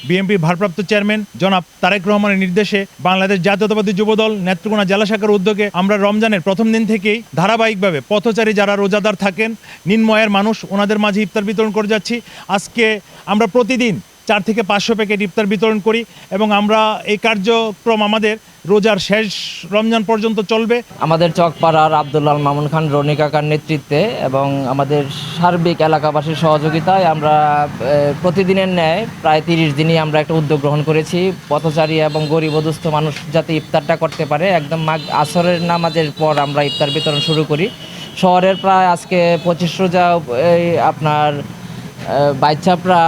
বিএনপির ভারপ্রাপ্ত চেয়ারম্যান জনাব তারেক রহমানের নির্দেশে বাংলাদেশ জাতীয়তাবাদী যুবদল নেত্রকোনা জেলা শাখার উদ্যোগে আমরা রমজানের প্রথম দিন থেকেই ধারাবাহিকভাবে পথচারী যারা রোজাদার থাকেন, নিম্নআয়ের মানুষ, ওনাদের মাঝে ইফতার বিতরণ করে যাচ্ছি। আজকে আমরা প্রতিদিন 4 থেকে 500 প্যাকেট ইফতার বিতরণ করি এবং আমরা এই কার্যক্রম আমাদের রোজার শেষ রমজান পর্যন্ত চলবে। আমাদের চকপাড়ার আব্দুল্লাহ মামুন খান রনি কাকার নেতৃত্বে এবং আমাদের সার্বিক এলাকাবাসীর সহযোগিতায় আমরা প্রতিদিনের ন্যায় প্রায় 30 দিনই আমরা একটা উদ্যোগ গ্রহণ করেছি। পথচারী এবং গরিব অদুস্থ মানুষ যাতে ইফতারটা করতে পারে, একদম আসরের নামাজের পর আমরা ইফতার বিতরণ শুরু করি। শহরের প্রায় আজকে 25 রোজা আপনার বাইচাপড়া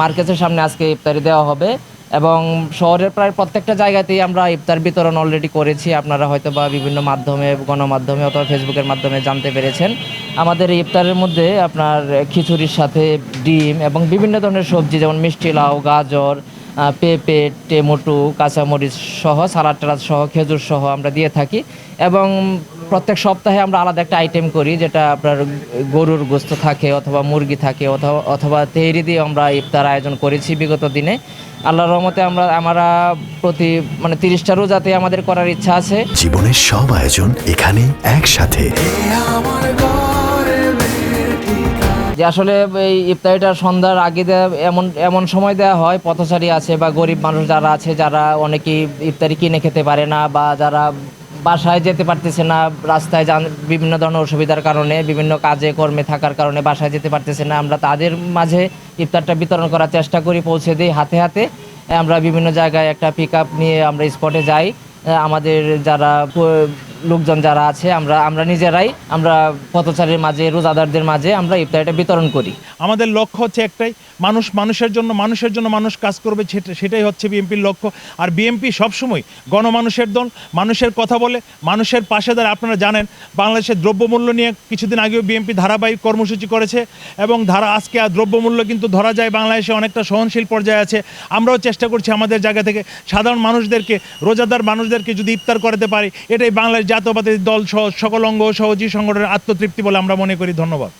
মার্কেটের সামনে আজকে ইফতারি দেওয়া হবে এবং শহরের প্রায় প্রত্যেকটা জায়গাতেই আমরা ইফতার বিতরণ অলরেডি করেছি। আপনারা হয়তো বা বিভিন্ন মাধ্যমে, গণমাধ্যমে অথবা ফেসবুকের মাধ্যমে জানতে পেরেছেন। আমাদের এই ইফতারের মধ্যে আপনার খিচুড়ির সাথে ডিম এবং বিভিন্ন ধরনের সবজি যেমন মিষ্টি লাউ, গাজর, পেঁপে, টমেটো, কাঁচামরিচ সহ, সালাদ টালাদ সহ, খেজুর সহ আমরা দিয়ে থাকি এবং প্রত্যেক সপ্তাহে আমরা আলাদা একটা আইটেম করি, যেটা আপনার গরুর গোস্ত থাকে অথবা মুরগি থাকে অথবা তেহরি দিয়ে আমরা ইফতার আয়োজন করেছি বিগত দিনে। আল্লাহর রহমতে আমরা প্রতি 30টা রোজাতে আমাদের করার ইচ্ছা আছে। জীবনের সব আয়োজন এখানে একসাথে। যে আসলে এই ইফতারিটা সন্ধ্যার আগে এমন সময় দেওয়া হয়, পথচারী আছে বা গরিব মানুষ যারা আছে, যারা অনেকেই ইফতারি কিনে খেতে পারে না বা যারা বাসায় যেতে পারতেছে না, রাস্তায় বিভিন্ন ধরনের অসুবিধার কারণে, বিভিন্ন কাজে কর্মে থাকার কারণে বাসায় যেতে পারতেছে না, আমরা তাদের মাঝে ইফতারটা বিতরণ করার চেষ্টা করি, পৌঁছে দিই হাতে হাতে। আমরা বিভিন্ন জায়গায় একটা পিক আপ নিয়ে আমরা স্পটে যাই। আমাদের যারা লোকজন যারা আছে আমরা নিজেরাই আমরা পথচারীর মাঝে, রোজাদারদের মাঝে আমরা ইফতারিটা বিতরণ করি। আমাদের লক্ষ্য হচ্ছে একটাই, মানুষের জন্য মানুষ কাজ করবে, সেটাই হচ্ছে বিএনপির লক্ষ্য। আর বিএনপি সবসময় গণমানুষের দল, মানুষের কথা বলে, মানুষের পাশে দাঁড়ায়। আপনারা জানেন বাংলাদেশের দ্রব্যমূল্য নিয়ে কিছুদিন আগেও বিএনপি ধারাবাহিক কর্মসূচি করেছে এবং আজকে আর দ্রব্যমূল্য কিন্তু ধরা যায় বাংলাদেশে অনেকটা সহনশীল পর্যায়ে আছে। আমরাও চেষ্টা করছি আমাদের জায়গা থেকে সাধারণ মানুষদেরকে, রোজাদার মানুষদেরকে যদি ইফতার করাতে পারি, এটাই বাংলাদেশ জাতীয়তাবাদী দল সহ সকল অঙ্গ সহযোগী সংগঠনের আত্মতৃপ্তি বলে আমরা মনে করি। ধন্যবাদ।